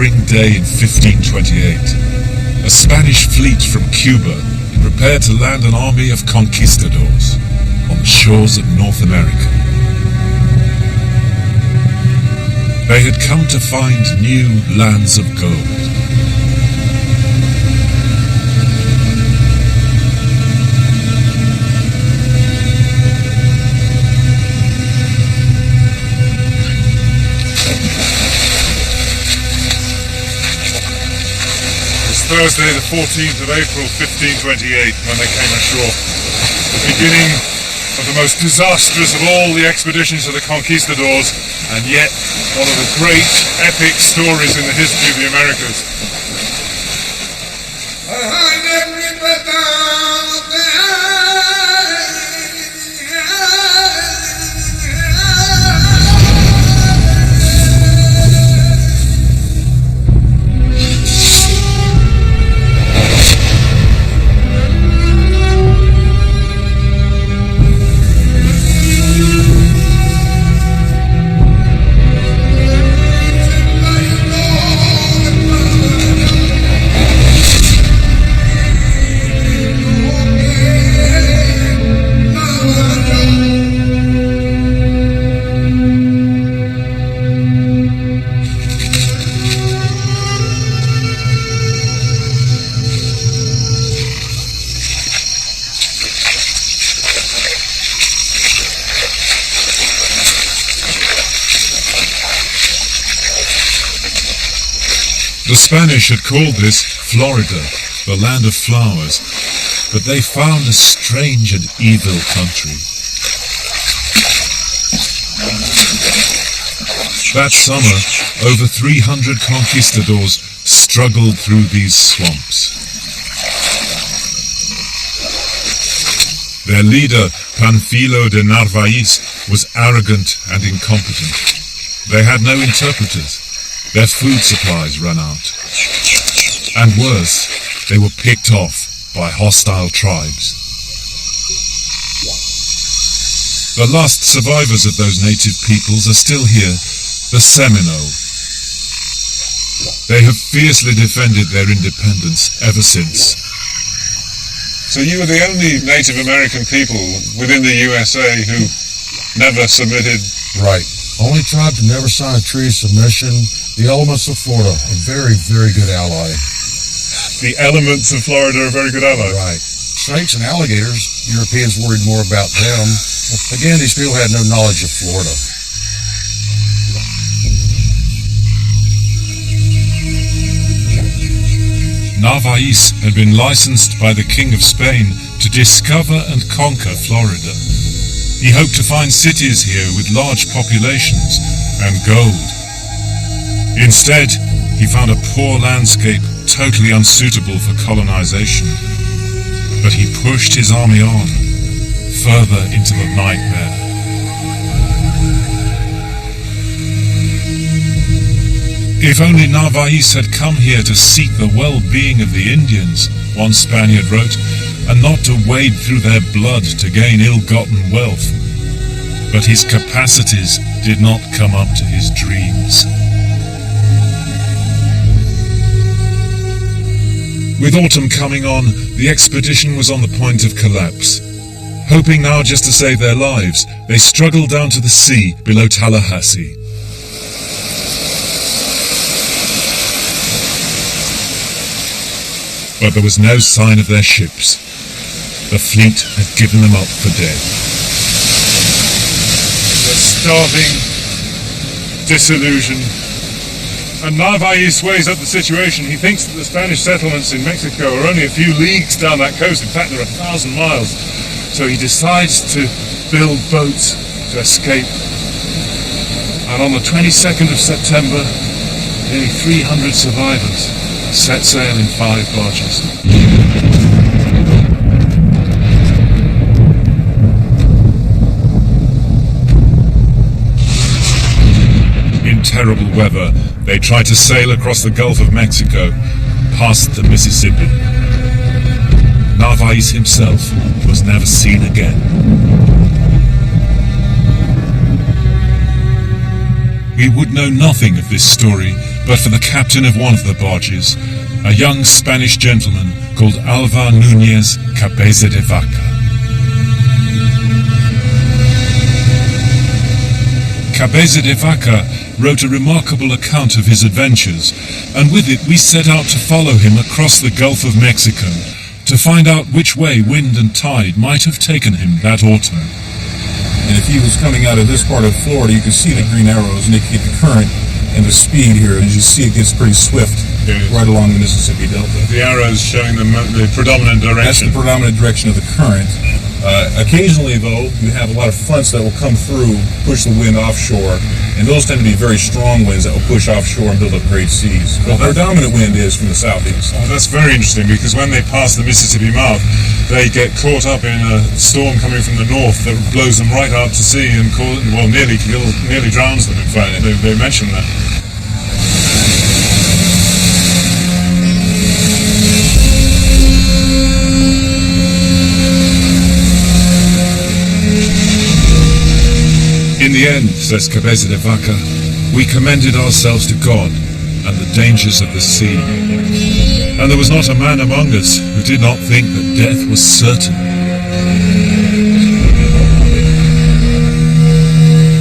spring day in 1528, a Spanish fleet from Cuba prepared to land an army of conquistadors on the shores of North America. They had come to find new lands of gold. Thursday, the 14th of April, 1528, when they came ashore. The beginning of the most disastrous of all the expeditions of the Conquistadors, and yet one of the great epic stories in the history of the Americas. The Spanish had called this Florida, the land of flowers, but they found a strange and evil country. That summer, over 300 conquistadors struggled through these swamps. Their leader, Panfilo de Narvaez, was arrogant and incompetent. They had no interpreters. Their food supplies ran out. And worse, they were picked off by hostile tribes. The last survivors of those native peoples are still here, the Seminole. They have fiercely defended their independence ever since. So you were the only Native American people within the USA who never submitted? Right. Only tribe to never sign a treaty of submission. The elements of Florida, a very, very good ally. The elements of Florida are a very good ally? Right. Snakes and alligators, Europeans worried more about them. Again, these people had no knowledge of Florida. Narvaez had been licensed by the King of Spain to discover and conquer Florida. He hoped to find cities here with large populations and gold. Instead, he found a poor landscape totally unsuitable for colonization. But he pushed his army on, further into the nightmare. If only Narvaez had come here to seek the well-being of the Indians, one Spaniard wrote, and not to wade through their blood to gain ill-gotten wealth. But his capacities did not come up to his dreams. With autumn coming on, the expedition was on the point of collapse. Hoping now just to save their lives, they struggled down to the sea below Tallahassee. But there was no sign of their ships. The fleet had given them up for dead. They're starving, disillusioned. And Narvaez weighs up the situation. He thinks that the Spanish settlements in Mexico are only a few leagues down that coast. In fact, they're 1,000 miles. So he decides to build boats to escape. And on the 22nd of September, nearly 300 survivors set sail in 5 barges. In terrible weather, they tried to sail across the Gulf of Mexico, past the Mississippi. Narvaez himself was never seen again. We would know nothing of this story but for the captain of one of the barges, a young Spanish gentleman called Alvar Núñez Cabeza de Vaca. Cabeza de Vaca wrote a remarkable account of his adventures, and with it we set out to follow him across the Gulf of Mexico to find out which way wind and tide might have taken him that autumn. And if he was coming out of this part of Florida, you can see the green arrows indicate the current and the speed here. As you see, it gets pretty swift right along the Mississippi Delta. The arrows showing the predominant direction. That's the predominant direction of the current. Occasionally, though, you have a lot of fronts that will come through, push the wind offshore, and those tend to be very strong winds that will push offshore and build up great seas. But the predominant wind is from the southeast. Oh, that's very interesting, because when they pass the Mississippi mouth, they get caught up in a storm coming from the north that blows them right out to sea and nearly drowns them, in fact. They mentioned that. In the end, says Cabeza de Vaca, we commended ourselves to God and the dangers of the sea. And there was not a man among us who did not think that death was certain.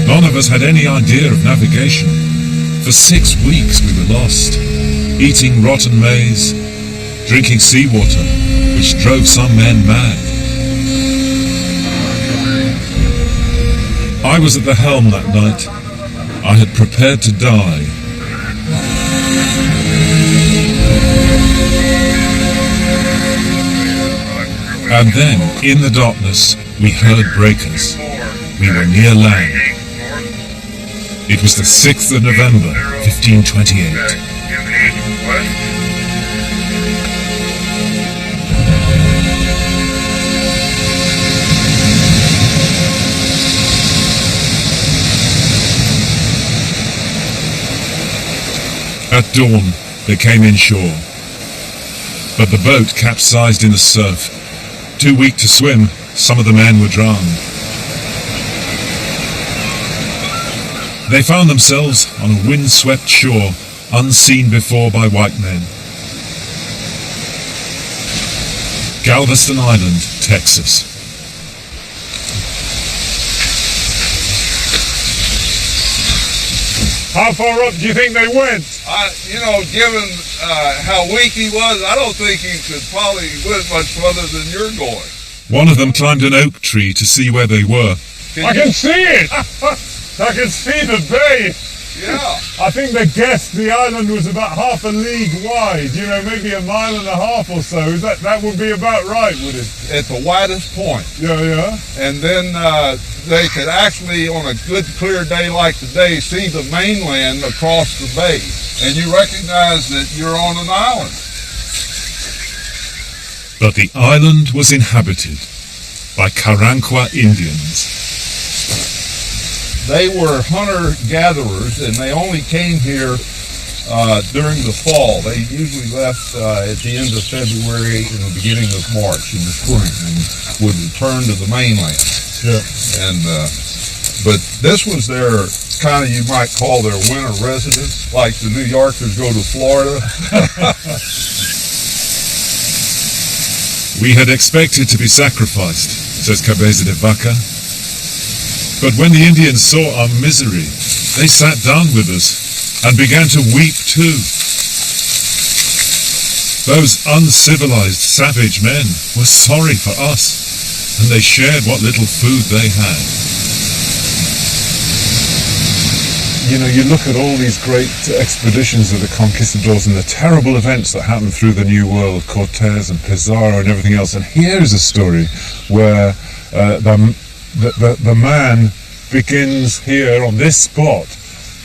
None of us had any idea of navigation. For 6 weeks we were lost, eating rotten maize, drinking seawater, which drove some men mad. I was at the helm that night. I had prepared to die. And then, in the darkness, we heard breakers. We were near land. It was the 6th of November, 1528. At dawn, they came inshore. But the boat capsized in the surf. Too weak to swim, some of the men were drowned. They found themselves on a wind-swept shore, unseen before by white men. Galveston Island, Texas. How far up do you think they went? Given how weak he was, I don't think he could probably went much further than you're going. One of them climbed an oak tree to see where they were. I can see it! I can see the bay! Yeah. I think they guessed the island was about half a league wide, maybe a mile and a half or so. That would be about right, would it? At the widest point. Yeah. And then they could actually, on a good clear day like today, see the mainland across the bay. And you recognize that you're on an island. But the island was inhabited by Karankawa Indians. They were hunter-gatherers, and they only came here during the fall. They usually left at the end of February and the beginning of March in the spring, and would return to the mainland. Yeah. And but this was their kind of, you might call their winter residence, like the New Yorkers go to Florida. We had expected to be sacrificed, says Cabeza de Vaca. But when the Indians saw our misery, they sat down with us and began to weep too. Those uncivilized, savage men were sorry for us, and they shared what little food they had. You look at all these great expeditions of the Conquistadors and the terrible events that happened through the New World, Cortez and Pizarro and everything else, and here is a story where the man begins here on this spot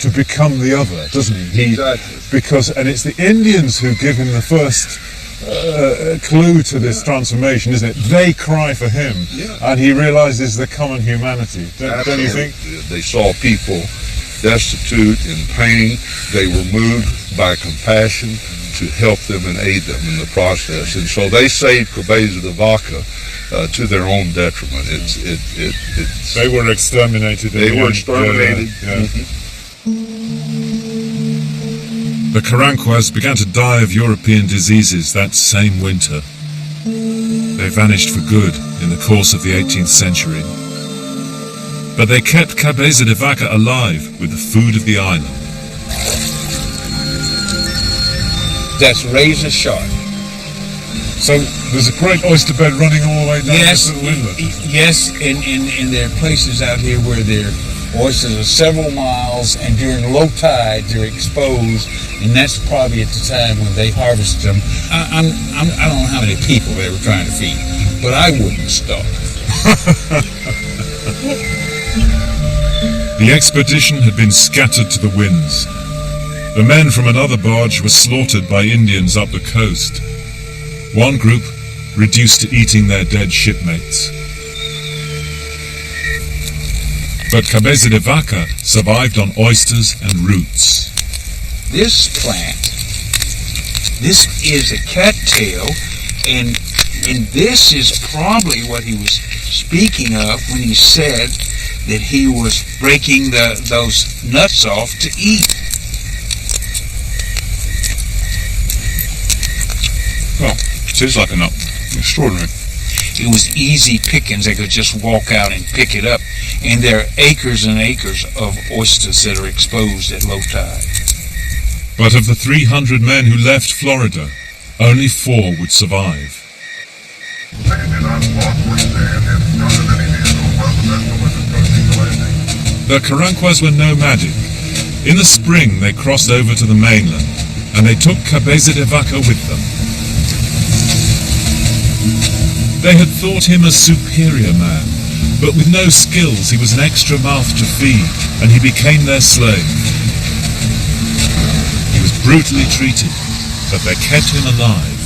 to become the other, doesn't he? Exactly. And it's the Indians who give him the first clue to this transformation, isn't it? They cry for him, and he realizes the common humanity. Don't you think? They saw people destitute, in pain. They were moved by compassion to help them and aid them in the process. And so they saved Cabeza de Vaca to their own detriment. They were exterminated. They were exterminated. Yeah. The Caranquas began to die of European diseases that same winter. They vanished for good in the course of the 18th century. But they kept Cabeza de Vaca alive with the food of the island. That's razor sharp. So there's a great oyster bed running all the way down this little inlet. Yes, and there are places out here where their oysters are several miles, and during low tide they're exposed, and that's probably at the time when they harvest them. I don't know how many people they were trying to feed, but I wouldn't starve. The expedition had been scattered to the winds. The men from another barge were slaughtered by Indians up the coast. One group reduced to eating their dead shipmates. But Cabeza de Vaca survived on oysters and roots. This plant, this is a cattail, and this is probably what he was speaking of when he said that he was breaking those nuts off to eat. Well, it is like a nut. Extraordinary. It was easy pickings. They could just walk out and pick it up. And there are acres and acres of oysters that are exposed at low tide. But of the 300 men who left Florida, only 4 would survive. The Caranquas were nomadic. In the spring they crossed over to the mainland, and they took Cabeza de Vaca with them. They had thought him a superior man, but with no skills he was an extra mouth to feed, and he became their slave. He was brutally treated, but they kept him alive.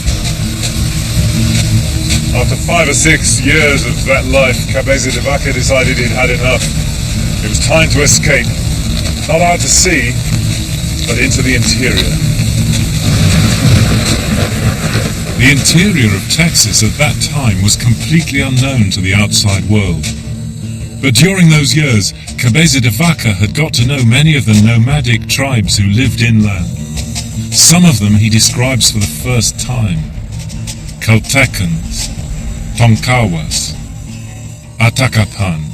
After 5 or 6 years of that life, Cabeza de Vaca decided he'd had enough. It was time to escape. Not out to sea, but into the interior. The interior of Texas at that time was completely unknown to the outside world. But during those years, Cabeza de Vaca had got to know many of the nomadic tribes who lived inland. Some of them he describes for the first time. Caltechans, Tonkawas, Atacapan.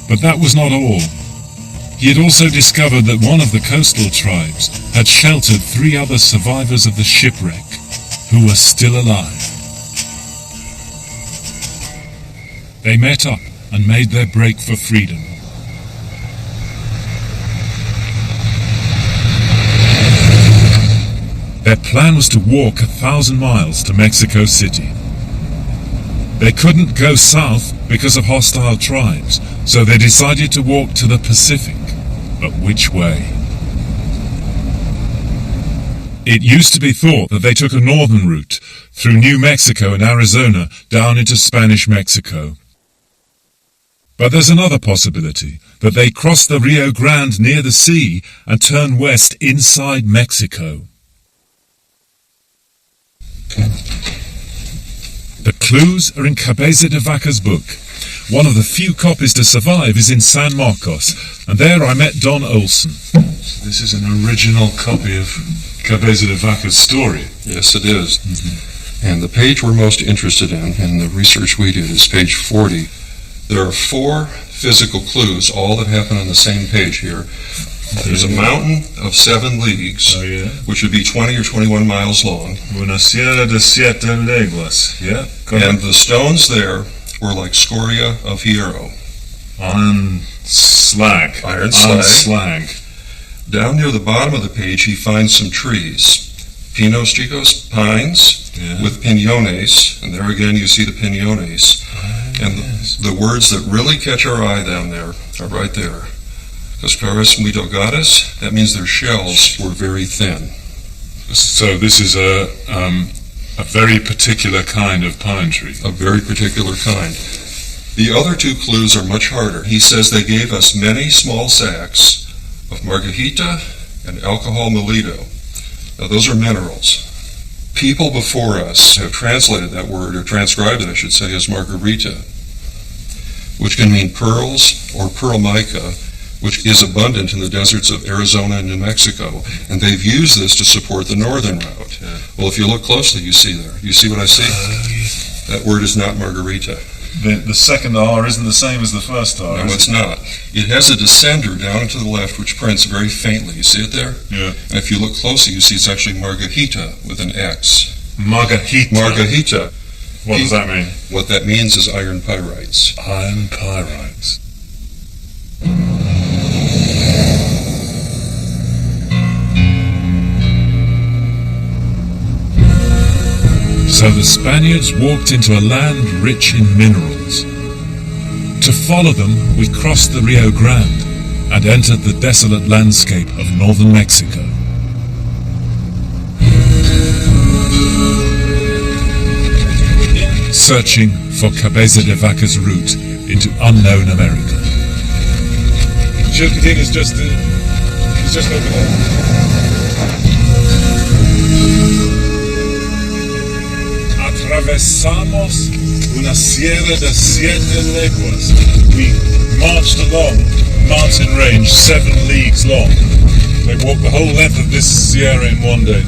But that was not all. He had also discovered that one of the coastal tribes had sheltered 3 other survivors of the shipwreck, who were still alive. They met up and made their break for freedom. Their plan was to walk 1,000 miles to Mexico City. They couldn't go south because of hostile tribes, so they decided to walk to the Pacific. But which way? It used to be thought that they took a northern route through New Mexico and Arizona down into Spanish Mexico. But there's another possibility, that they crossed the Rio Grande near the sea and turned west inside Mexico. The clues are in Cabeza de Vaca's book. One of the few copies to survive is in San Marcos, and there I met Don Olson. This is an original copy of Cabeza de Vaca's story. Yes, it is. Mm-hmm. And the page we're most interested in the research we did, is page 40. There are 4 physical clues, all that happen on the same page here. There's a mountain of 7 leagues, which would be 20 or 21 miles long. Una sierra de 7 leguas, yeah. And the stones there were like scoria of hierro. Iron slag. Iron slag. slag. Down near the bottom of the page, he finds some trees. Pinos chicos, pines, with piñones, and there again you see the piñones. And the words that really catch our eye down there are right there. Cascaras muy delgadas, that means their shells were very thin. So this is a very particular kind of pine tree. A very particular kind. The other 2 clues are much harder. He says they gave us many small sacks of margajita and alcohol molito. Now those are minerals. People before us have translated that word, or transcribed it, I should say, as margarita, which can mean pearls or pearl mica, which is abundant in the deserts of Arizona and New Mexico, and they've used this to support the northern route. Well, if you look closely, you see there. You see what I see? That word is not margarita. The second R isn't the same as the first R. No, it's not. It has a descender down and to the left, which prints very faintly. You see it there? Yeah. And if you look closely, you see it's actually margarita with an X. Margarita. Margarita. What does that mean? What that means is iron pyrites. Iron pyrites. So the Spaniards walked into a land rich in minerals. To follow them, we crossed the Rio Grande and entered the desolate landscape of northern Mexico. Searching for Cabeza de Vaca's route into unknown America. Chilcotin is just over there. Atravesamos una sierra de 7 leguas. We marched along mountain range 7 leagues long. They walked the whole length of this sierra in one day.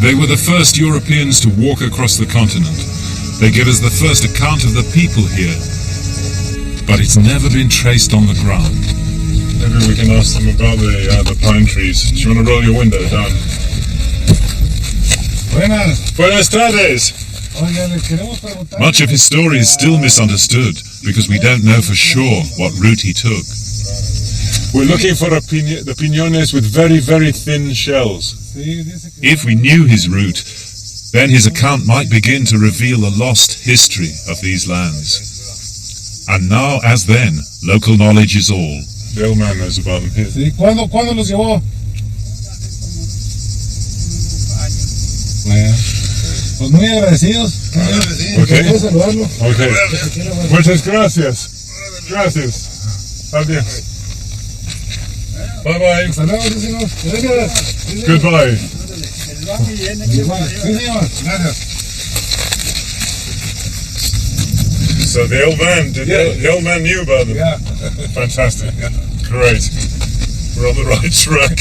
They were the first Europeans to walk across the continent. They give us the first account of the people here, but it's never been traced on the ground. Maybe we can ask them about the pine trees. Do you want to roll your window down? Buenas tardes! Much of his story is still misunderstood because we don't know for sure what route he took. We're looking for the piñones with very, very thin shells. If we knew his route, then his account might begin to reveal the lost history of these lands. And now, as then, local knowledge is all. The old man knows about them here. ¿Cuándo los llevó? Bueno, pues muy agradecidos. Okay. Puedo saludarlo. Okay. Muchas gracias. Gracias. Adiós. Bye bye. Hasta luego, sí, señor. Gracias. Goodbye. Sí, señor. Gracias. So the old man the old man knew about them. Yeah. Fantastic. Great. We're on the right track.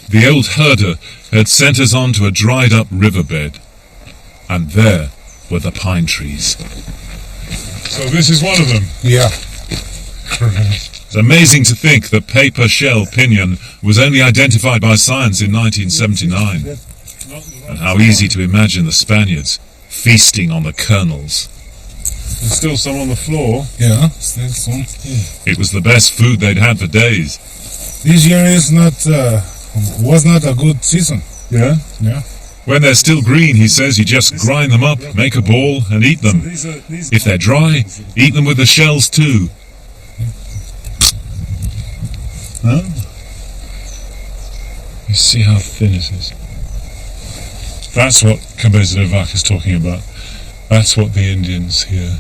The old herder had sent us on to a dried-up riverbed, and there were the pine trees. So this is one of them. Yeah. It's amazing to think that paper shell pinyon was only identified by science in 1979, and how easy to imagine the Spaniards feasting on the kernels. There's still some on the floor. Yeah. Still some. It was the best food they'd had for days. This year was not a good season. Yeah? Yeah. When they're still green, he says, you just grind them up, make a ball, and eat them. If they're dry, eat them with the shells too. Huh? You see how thin it is. That's what Cabeza de Vaca is talking about. That's what the Indians here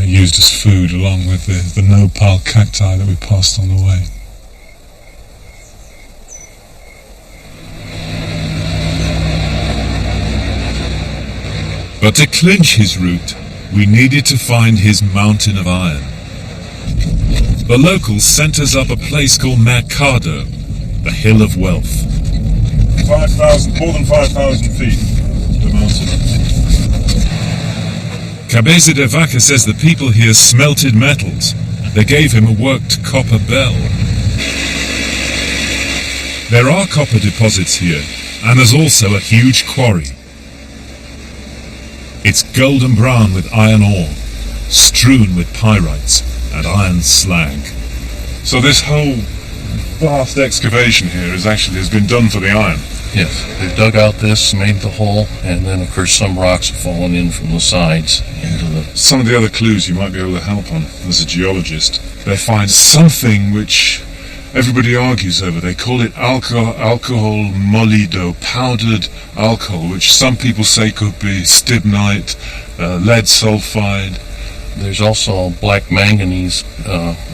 used as food, along with the nopal cacti that we passed on the way. But to clinch his route, we needed to find his mountain of iron. The locals sent us up a place called Mercado, the Hill of Wealth. 5,000, more than 5,000 feet, the mountain. Cabeza de Vaca says the people here smelted metals. They gave him a worked copper bell. There are copper deposits here, and there's also a huge quarry. It's golden brown with iron ore, strewn with pyrites and iron slag. So this whole vast excavation here has been done for the iron. Yes, they've dug out this, made the hole, and then of course some rocks have fallen in from the sides into the... Some of the other clues you might be able to help on as a geologist. They find something which everybody argues over. They call it alcohol molido, powdered alcohol, which some people say could be stibnite, lead sulfide. There's also black manganese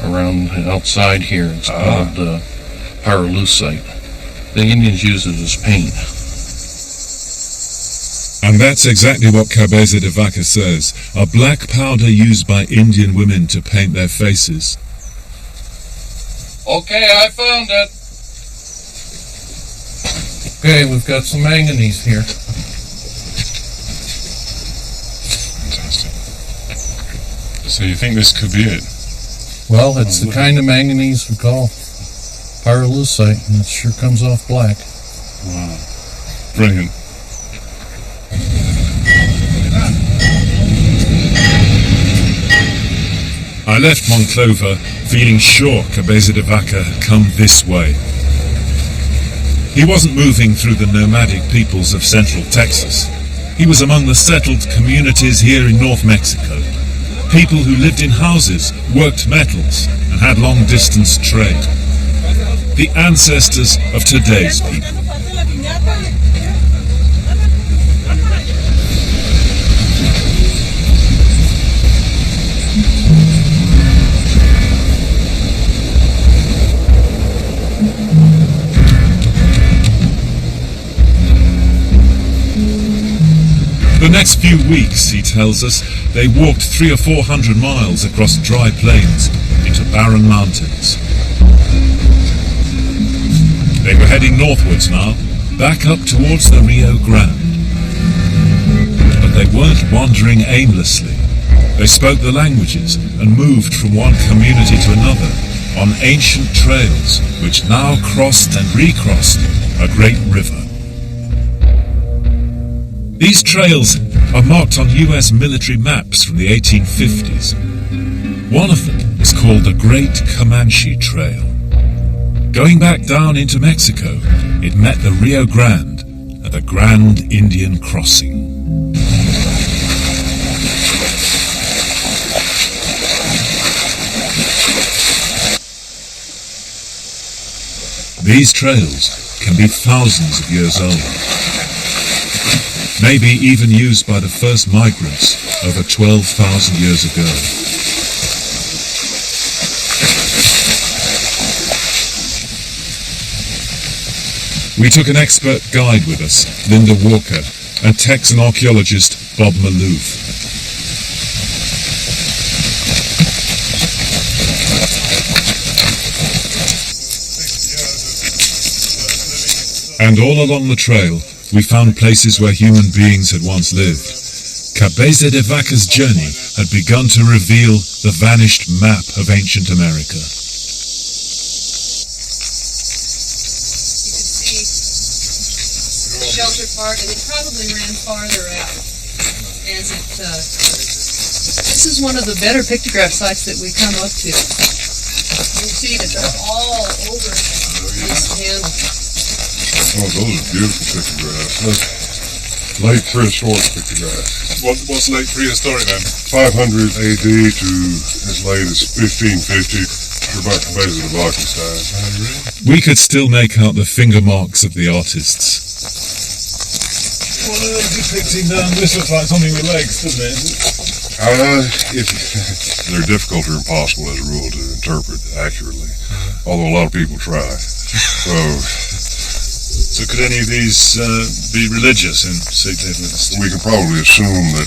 around outside here. It's called pyrolusite. The Indians use it as paint. And that's exactly what Cabeza de Vaca says, a black powder used by Indian women to paint their faces. Okay, I found it. Okay, we've got some manganese here. Fantastic. So you think this could be it? Well, it's the kind of manganese we call pyrolusite, and it sure comes off black. Wow. Brilliant. I left Monclova feeling sure Cabeza de Vaca had come this way. He wasn't moving through the nomadic peoples of central Texas. He was among the settled communities here in North Mexico. People who lived in houses, worked metals, and had long-distance trade. The ancestors of today's people. The next few weeks, he tells us, they walked 300 or 400 miles across dry plains into barren mountains. They were heading northwards now, back up towards the Rio Grande. But they weren't wandering aimlessly. They spoke the languages and moved from one community to another on ancient trails which now crossed and recrossed a great river. These trails are marked on US military maps from the 1850s. One of them is called the Great Comanche Trail. Going back down into Mexico, it met the Rio Grande at the Grand Indian Crossing. These trails can be thousands of years old. Maybe even used by the first migrants over 12,000 years ago. We took an expert guide with us, Linda Walker, and Texan archaeologist Bob Malouf. And all along the trail, we found places where human beings had once lived. Cabeza de Vaca's journey had begun to reveal the vanished map of ancient America. You can see the shelter part, and it probably ran farther out. As it, this is one of the better pictograph sites that we come up to. You can see that they're all over this panel. Oh, those are beautiful pictographs. That's late prehistoric pictographs. What's late prehistoric then? 500 AD to as late as 1550. They're about Cabeza de Vaca style. We could still make out the finger marks of the artists. Well, depicting this looks like something with legs, doesn't it? They're difficult or impossible as a rule to interpret accurately, although a lot of people try. So could any of these be religious in significance? We can probably assume that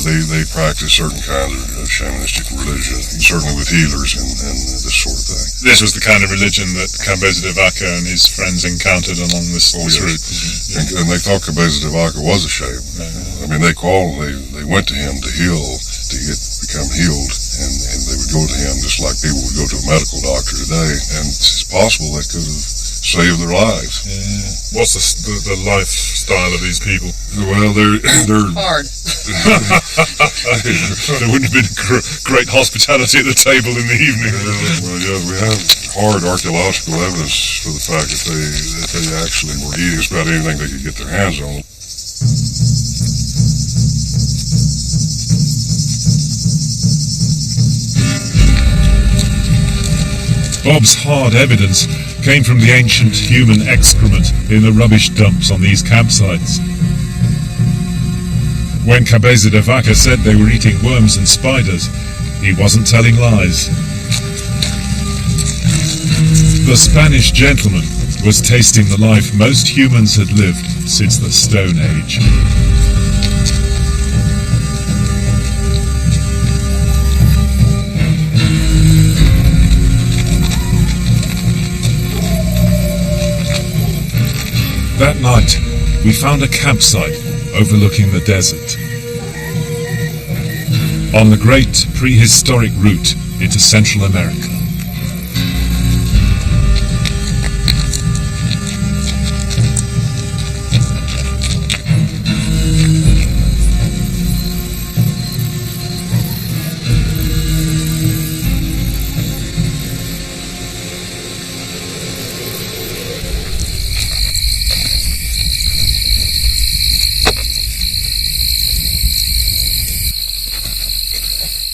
they practice certain kinds of shamanistic religion, certainly with healers and this sort of thing. This was the kind of religion that Cabeza de Vaca and his friends encountered along this route. And they thought Cabeza de Vaca was a shaman. I mean, they went to him to heal, to become healed, and they would go to him just like people would go to a medical doctor today. And it's possible they could have saved their lives. Yeah. What's the lifestyle of these people? Well, they're Hard. There wouldn't have been great hospitality at the table in the evening. Well, yeah, we have hard archaeological evidence for the fact that they actually were eating just about anything they could get their hands on. Bob's hard evidence came from the ancient human excrement in the rubbish dumps on these campsites. When Cabeza de Vaca said they were eating worms and spiders, he wasn't telling lies. The Spanish gentleman was tasting the life most humans had lived since the Stone Age. That night, we found a campsite overlooking the desert. On the great prehistoric route into Central America.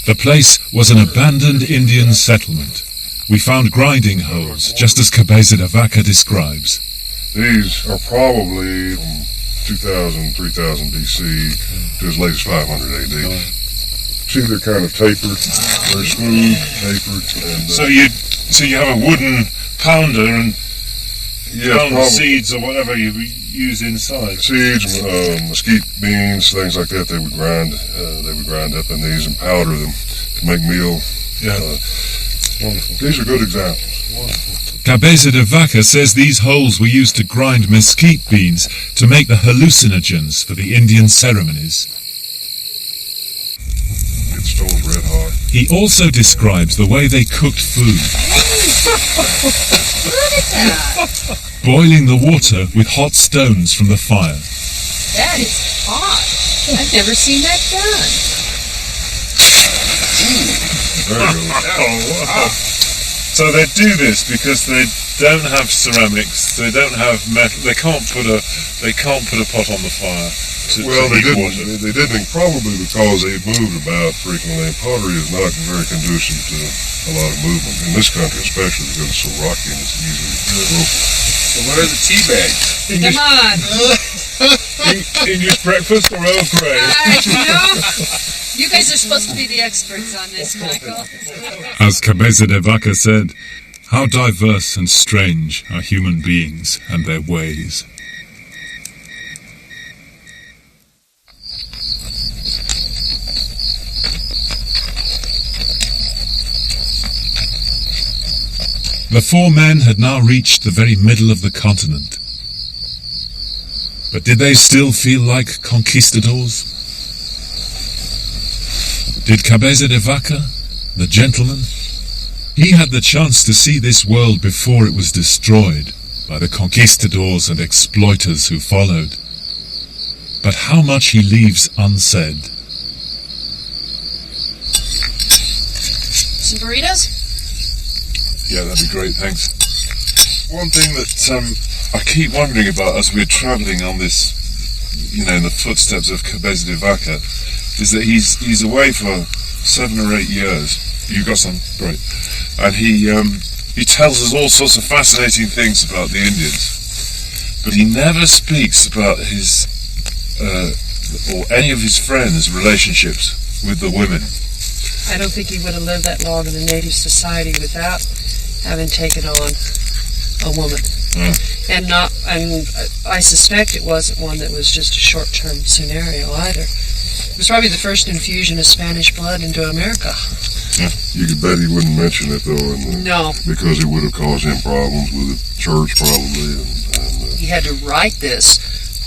The place was an abandoned Indian settlement. We found grinding holes, just as Cabeza de Vaca describes. These are probably from 2000, 3000 BC to as late as 500 AD. See, they're kind of tapered, very smooth, tapered. And, So you have a wooden pounder and pound seeds or whatever you use inside. Seeds, mesquite beans, things like that. They would grind up in these and powder them to make meal. Yeah. Wonderful. These are good examples. Wonderful. Cabeza de Vaca says these holes were used to grind mesquite beans to make the hallucinogens for the Indian ceremonies. Get stones red hot. He also describes the way they cooked food. Look at that. Boiling the water with hot stones from the fire. That is hot. I've never seen that done. There you go. Oh, wow. So they do this because they don't have ceramics, they don't have metal, they can't put a pot on the fire to heat water. They didn't, probably because they moved about frequently, and pottery is not very conducive to a lot of movement, in this country especially because it's so rocky and it's easily broken. So where are the tea bags? Come on. English breakfast or Earl Grey? You guys are supposed to be the experts on this, Michael. As Cabeza de Vaca said, how diverse and strange are human beings and their ways. The four men had now reached the very middle of the continent. But did they still feel like conquistadors? Did Cabeza de Vaca, the gentleman, he had the chance to see this world before it was destroyed by the conquistadors and exploiters who followed. But how much he leaves unsaid. Some burritos? Yeah, that'd be great, thanks. One thing that I keep wondering about as we're travelling on this, in the footsteps of Cabeza de Vaca, is that he's away for 7 or 8 years. You got some? Great. And he tells us all sorts of fascinating things about the Indians. But he never speaks about his, or any of his friends' relationships with the women. I don't think he would have lived that long in a native society without having taken on a woman. And I suspect it wasn't one that was just a short-term scenario either. It was probably the first infusion of Spanish blood into America. You could bet he wouldn't mention it though, No. because it would have caused him problems with the church probably. He had to write this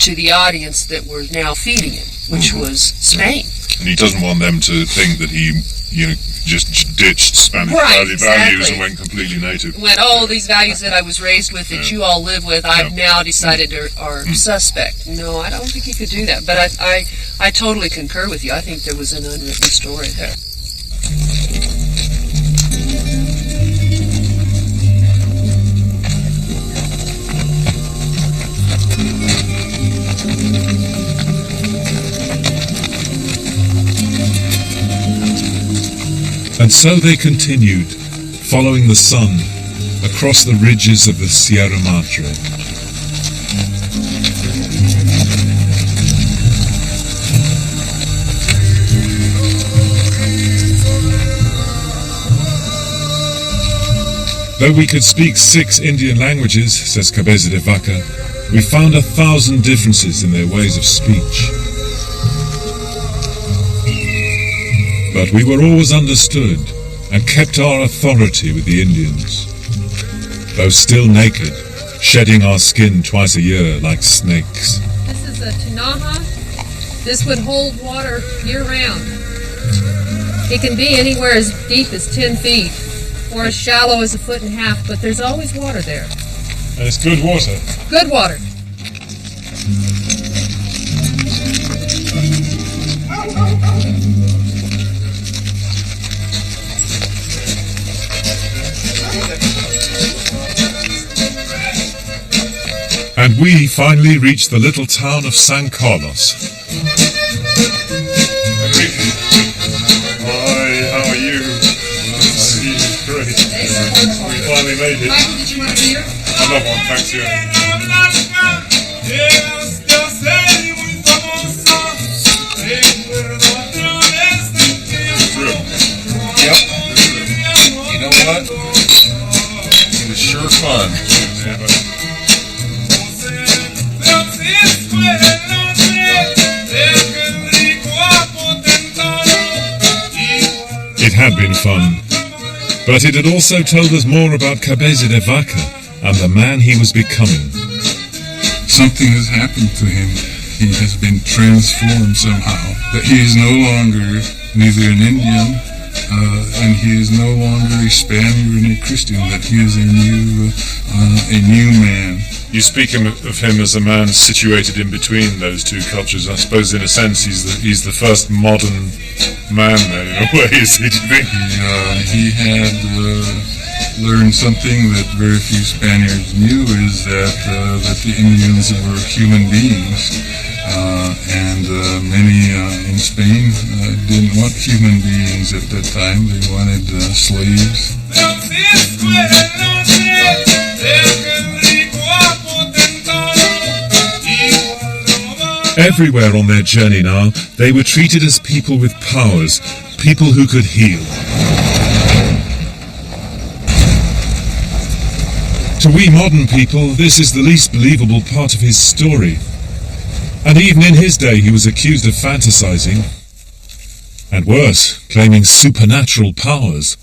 to the audience that were now feeding him, which was Spain. And he doesn't want them to think that he, just ditched Spanish values and went completely native. Went, these values that I was raised with, that you all live with, I've now decided are suspect. No, I don't think he could do that. But I totally concur with you. I think there was an unwritten story there. And so they continued, following the sun, across the ridges of the Sierra Madre. Though we could speak 6 Indian languages, says Cabeza de Vaca, we found 1,000 differences in their ways of speech. But we were always understood and kept our authority with the Indians. Though still naked, shedding our skin twice a year like snakes. This is a tinaja. This would hold water year-round. It can be anywhere as deep as 10 feet or as shallow as 1.5 feet, but there's always water there. And it's good water. Good water. And we finally reached the little town of San Carlos. Enrique. Hi, how are you? Great. We finally made it. Michael, did you want a beer? I love one, thanks you. Yep. You know what? It was sure fun. It had been fun, but it had also told us more about Cabeza de Vaca and the man he was becoming. Something has happened to him. He has been transformed somehow. That he is no longer neither an Indian and he is no longer a Spaniard and a Christian. That he is a new man. You speak of him as a man situated in between those two cultures. I suppose, in a sense, he's the first modern man there, in a way, is he, do you think? He had learned something that very few Spaniards knew, is that the Indians were human beings. And many in Spain didn't want human beings at that time. They wanted slaves. Everywhere on their journey now, they were treated as people with powers, people who could heal. To we modern people, this is the least believable part of his story. And even in his day, he was accused of fantasizing, and worse, claiming supernatural powers.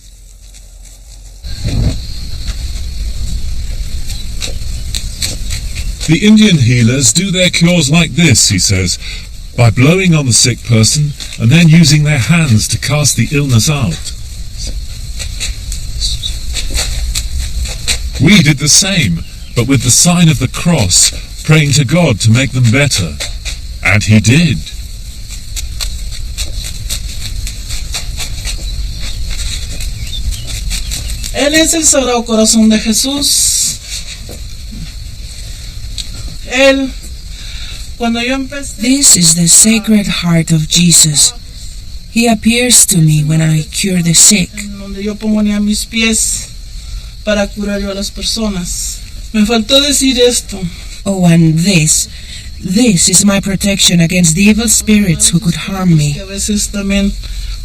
The Indian healers do their cures like this, he says, by blowing on the sick person and then using their hands to cast the illness out. We did the same, but with the sign of the cross, praying to God to make them better. And he did. Él es el Sagrado Corazón de Jesús. This is the Sacred Heart of Jesus. He appears to me when I cure the sick. Donde yo ponía mis pies para curar yo a las personas. Me faltó decir esto. Oh, and this is my protection against the evil spirits who could harm me. A veces también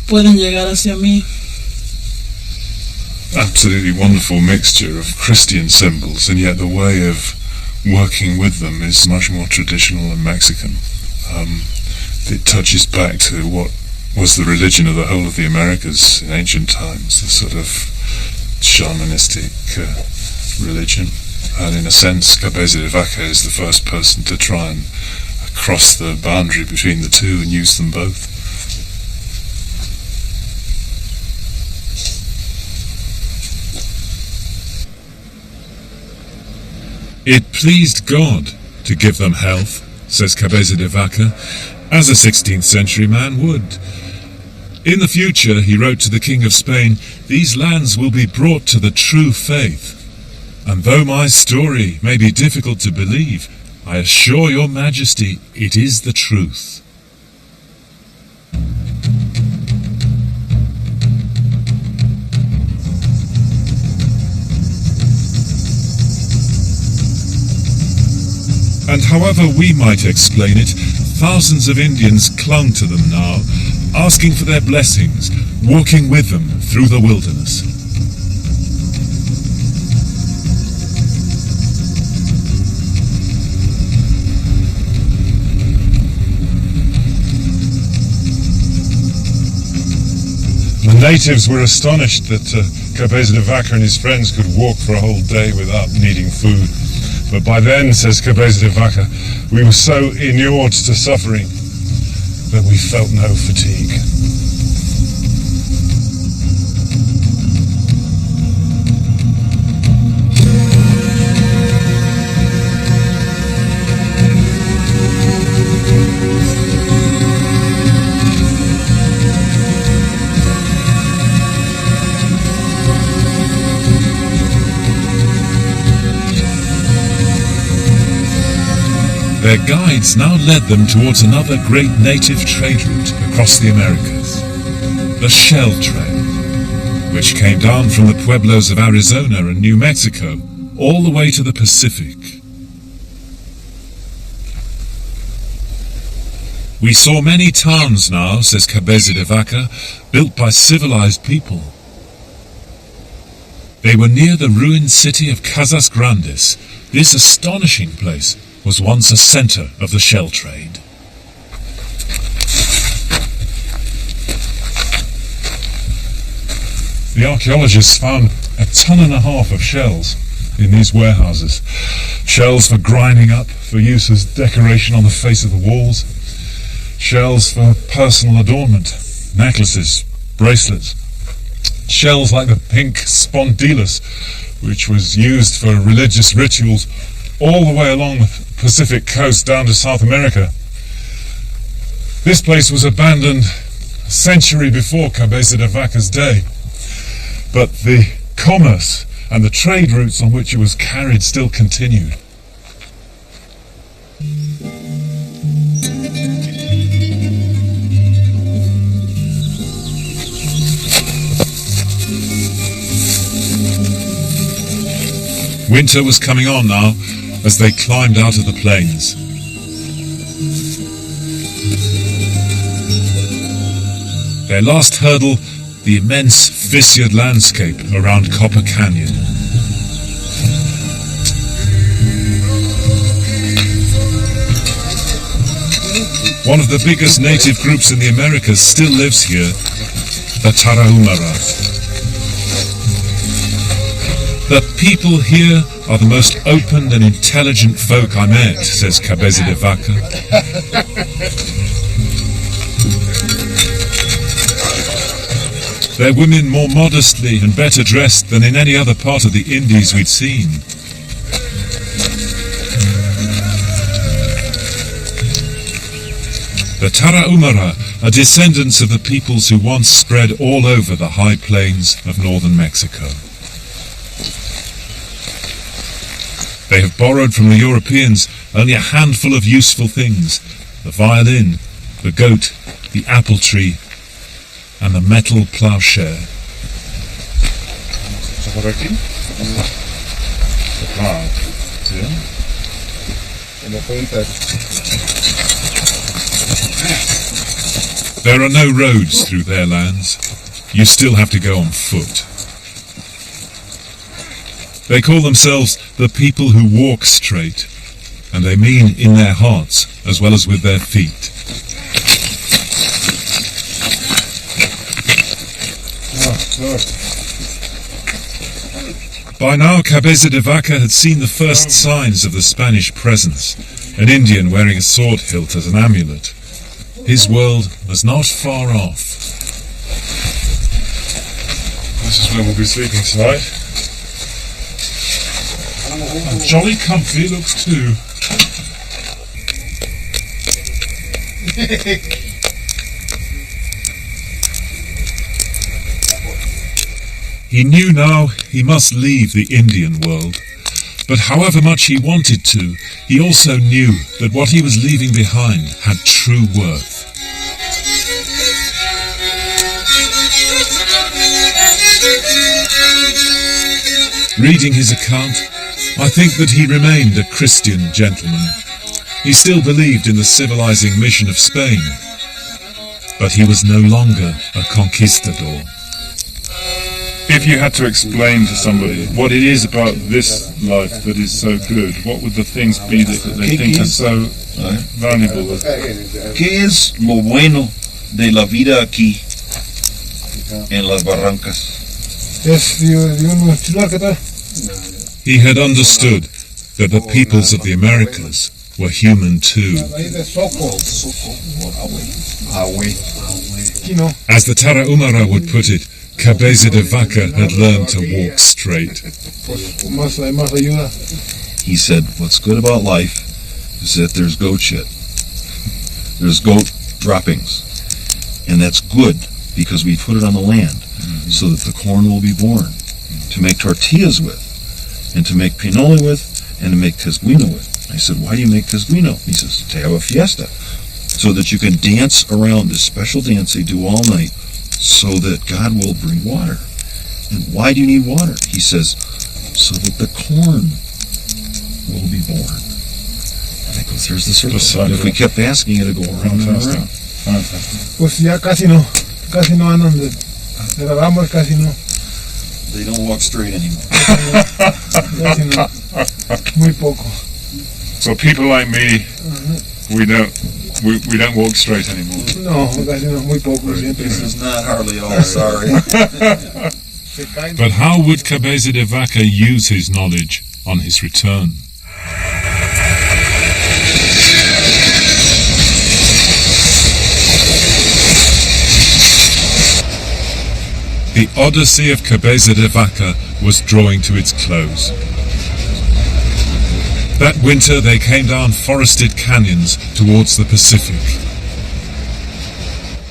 pueden llegar hacia mí. Absolutely wonderful mixture of Christian symbols, and yet the way of working with them is much more traditional and Mexican. It touches back to what was the religion of the whole of the Americas in ancient times, the sort of shamanistic religion. And in a sense, Cabeza de Vaca is the first person to try and cross the boundary between the two and use them both. It pleased God to give them health, says Cabeza de Vaca, as a 16th century man would. In the future, he wrote to the King of Spain, these lands will be brought to the true faith. And though my story may be difficult to believe, I assure your Majesty it is the truth. And however we might explain it, thousands of Indians clung to them now, asking for their blessings, walking with them through the wilderness. The natives were astonished that Cabeza de Vaca and his friends could walk for a whole day without needing food. But by then, says Cabeza de Vaca, we were so inured to suffering that we felt no fatigue. Their guides now led them towards another great native trade route across the Americas, the Shell Trade, which came down from the pueblos of Arizona and New Mexico all the way to the Pacific. We saw many towns now, says Cabeza de Vaca, built by civilized people. They were near the ruined city of Casas Grandes. This astonishing place was once a center of the shell trade. The archaeologists found 1.5 tons of shells in these warehouses. Shells for grinding up, for use as decoration on the face of the walls. Shells for personal adornment, necklaces, bracelets. Shells like the pink spondylus, which was used for religious rituals all the way along the Pacific coast down to South America. This place was abandoned a century before Cabeza de Vaca's day, but the commerce and the trade routes on which it was carried still continued. Winter was coming on now as they climbed out of the plains. Their last hurdle, the immense fissured landscape around Copper Canyon. One of the biggest native groups in the Americas still lives here, the Tarahumara. The people here are the most open and intelligent folk I met, says Cabeza de Vaca. Their women more modestly and better dressed than in any other part of the Indies we'd seen. The Tarahumara are descendants of the peoples who once spread all over the high plains of northern Mexico. They have borrowed from the Europeans only a handful of useful things: the violin, the goat, the apple tree, and the metal plowshare. There are no roads through their lands. You still have to go on foot. They call themselves the people who walk straight, and they mean in their hearts as well as with their feet. By now, Cabeza de Vaca had seen the first signs of the Spanish presence, an Indian wearing a sword hilt as an amulet. His world was not far off. This is where we'll be sleeping tonight. And jolly comfy it looks too. He knew now he must leave the Indian world, but however much he wanted to, he also knew that what he was leaving behind had true worth. Reading his account, I think that he remained a Christian gentleman. He still believed in the civilizing mission of Spain, but he was no longer a conquistador. If you had to explain to somebody what it is about this life that is so good, what would the things be that they think are so valuable? ¿Qué es lo bueno de la vida aquí en las barrancas? He had understood that the peoples of the Americas were human too. As the Tarahumara would put it, Cabeza de Vaca had learned to walk straight. He said, what's good about life is that there's goat shit. There's goat droppings. And that's good because we put it on the land so that the corn will be born to make tortillas with, and to make pinole with, and to make tesguino with. I said, why do you make tesguino? He says, to have a fiesta, so that you can dance around this special dance they do all night, so that God will bring water. And why do you need water? He says, so that the corn will be born. And I go, there's the circle. If we kept asking it, it'd go around and around. Pues ya casi no andan de la rama, casi no. They don't walk straight anymore. Casi no. Muy poco. So people like me, we don't walk straight anymore. No, casi no, muy poco. This is not hardly all, sorry. But how would Cabeza de Vaca use his knowledge on his return? The odyssey of Cabeza de Vaca was drawing to its close. That winter they came down forested canyons towards the Pacific.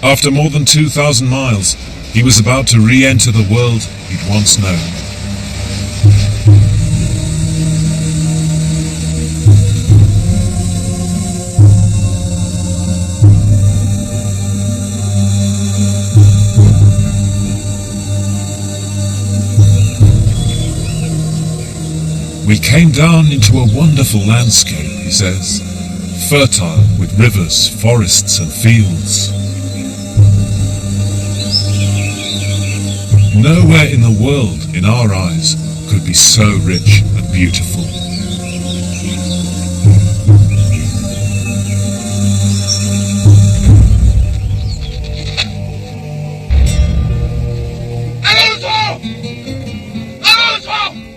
After more than 2,000 miles, he was about to re-enter the world he'd once known. We came down into a wonderful landscape, he says, fertile with rivers, forests and fields. Nowhere in the world, in our eyes, could be so rich and beautiful.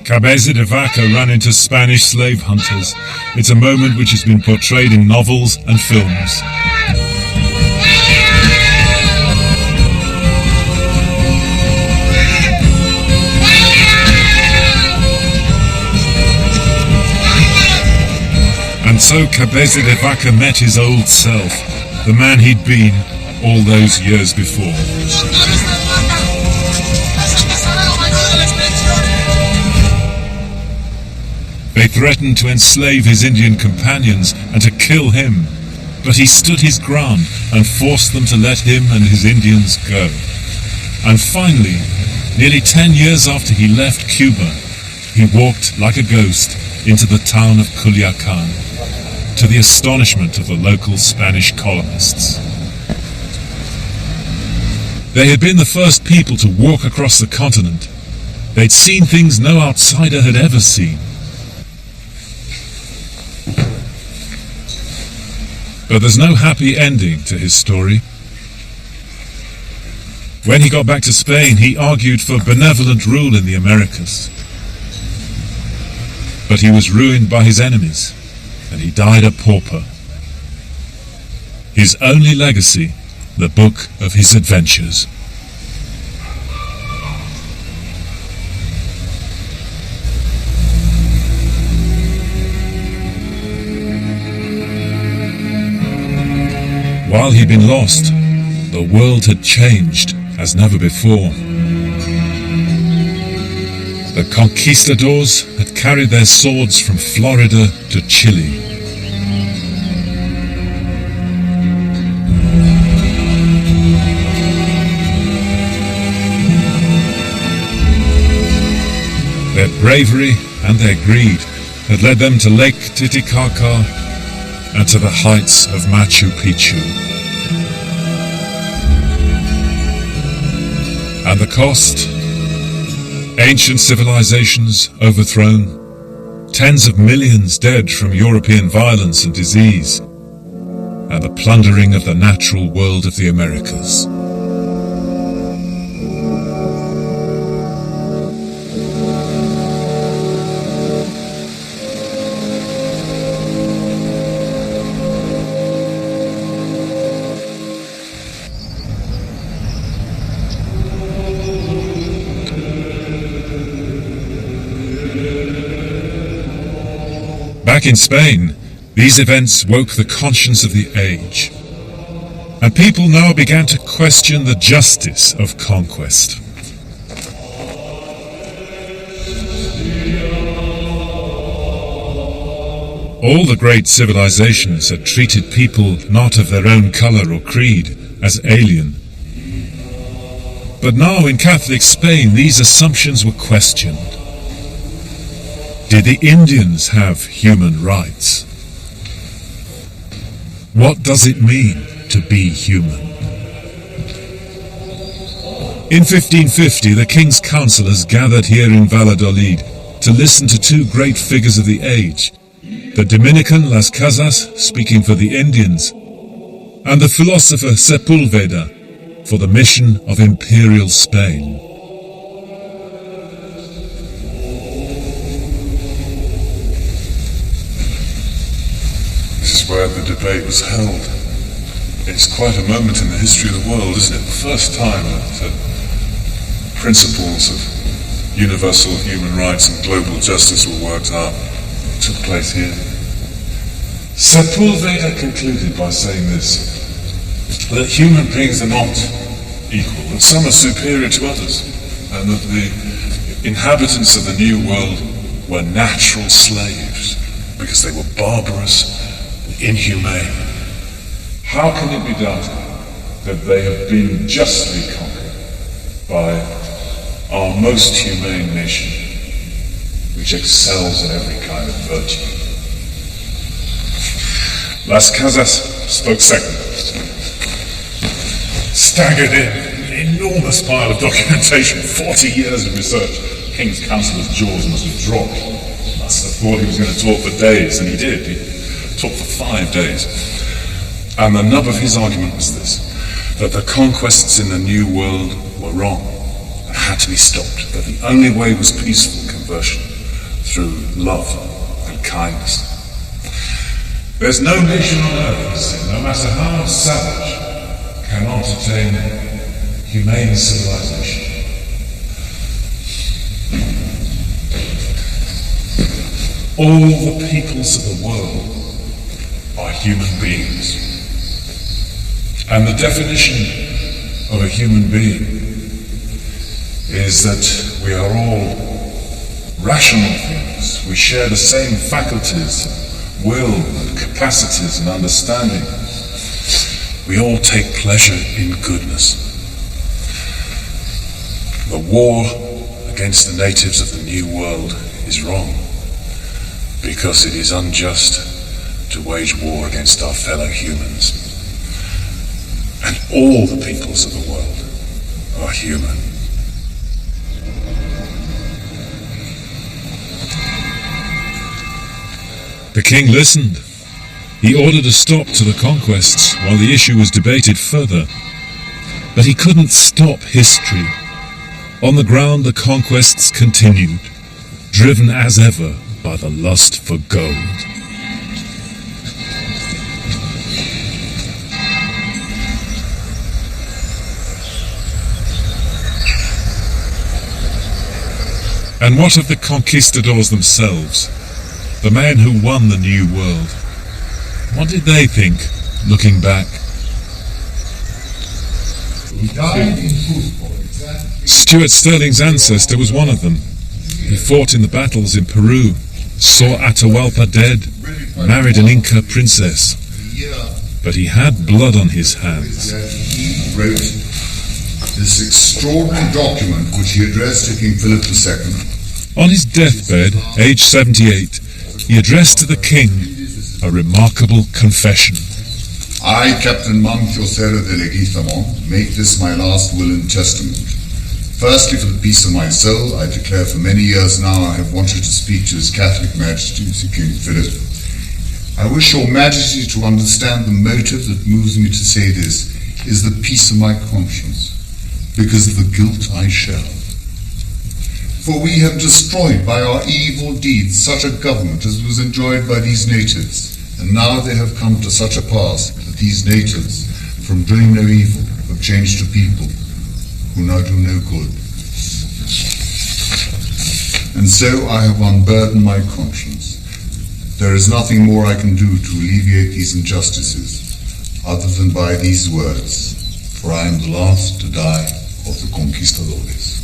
Cabeza de Vaca ran into Spanish slave hunters. It's a moment which has been portrayed in novels and films. And so Cabeza de Vaca met his old self, the man he'd been all those years before. They threatened to enslave his Indian companions and to kill him, but he stood his ground and forced them to let him and his Indians go. And finally, nearly 10 years after he left Cuba, he walked like a ghost into the town of Culiacan, to the astonishment of the local Spanish colonists. They had been the first people to walk across the continent. They'd seen things no outsider had ever seen. But there's no happy ending to his story. When he got back to Spain, he argued for benevolent rule in the Americas. But he was ruined by his enemies, and he died a pauper. His only legacy, the book of his adventures. While he'd been lost, the world had changed as never before. The Conquistadors had carried their swords from Florida to Chile. Their bravery and their greed had led them to Lake Titicaca and to the heights of Machu Picchu. And the cost? Ancient civilizations overthrown, tens of millions dead from European violence and disease, and the plundering of the natural world of the Americas. Back in Spain, these events woke the conscience of the age, and people now began to question the justice of conquest. All the great civilizations had treated people not of their own color or creed as alien. But now in Catholic Spain, these assumptions were questioned. Did the Indians have human rights? What does it mean to be human? In 1550, the King's councillors gathered here in Valladolid to listen to two great figures of the age, the Dominican Las Casas, speaking for the Indians, and the philosopher Sepulveda, for the mission of Imperial Spain. This is where the debate was held. It's quite a moment in the history of the world, isn't it? The first time that principles of universal human rights and global justice were worked out took place here. Sepulveda concluded by saying this, that human beings are not equal, that some are superior to others, and that the inhabitants of the New World were natural slaves because they were barbarous and inhumane. How can it be doubted that they have been justly conquered by our most humane nation, which excels in every kind of virtue? Las Casas spoke second. Staggered in, an enormous pile of documentation, 40 years of research. King's councillor's jaws must have dropped. Must have thought he was going to talk for days, and he did. He talked for 5 days. And the nub of his argument was this, that the conquests in the New World were wrong and had to be stopped, that the only way was peaceful conversion through love and kindness. There's no nation on earth, no matter how savage, cannot attain humane civilization. All the peoples of the world are human beings. And the definition of a human being is that we are all rational things. We share the same faculties, will, and capacities and understanding. We all take pleasure in goodness. The war against the natives of the New World is wrong, because it is unjust to wage war against our fellow humans. And all the peoples of the world are human. The king listened. He ordered a stop to the conquests while the issue was debated further. But he couldn't stop history. On the ground, the conquests continued, driven as ever by the lust for gold. And what of the conquistadors themselves, the men who won the New World? What did they think, looking back? Stuart Sterling's ancestor was one of them. He fought in the battles in Peru, saw Atahualpa dead, married an Inca princess. But he had blood on his hands. He wrote this extraordinary document which he addressed to King Philip II. On his deathbed, aged 78, he addressed to the king a remarkable confession. I, Captain Manfiocero de Leguizamon, make this my last will and testament. Firstly, for the peace of my soul, I declare for many years now I have wanted to speak to His Catholic Majesty, King Philip. I wish your Majesty to understand the motive that moves me to say this is the peace of my conscience, because of the guilt I share. For we have destroyed by our evil deeds such a government as was enjoyed by these natives, and now they have come to such a pass that these natives, from doing no evil, have changed to people who now do no good. And so I have unburdened my conscience There is nothing more I can do to alleviate these injustices other than by these words, for I am the last to die of the Conquistadores.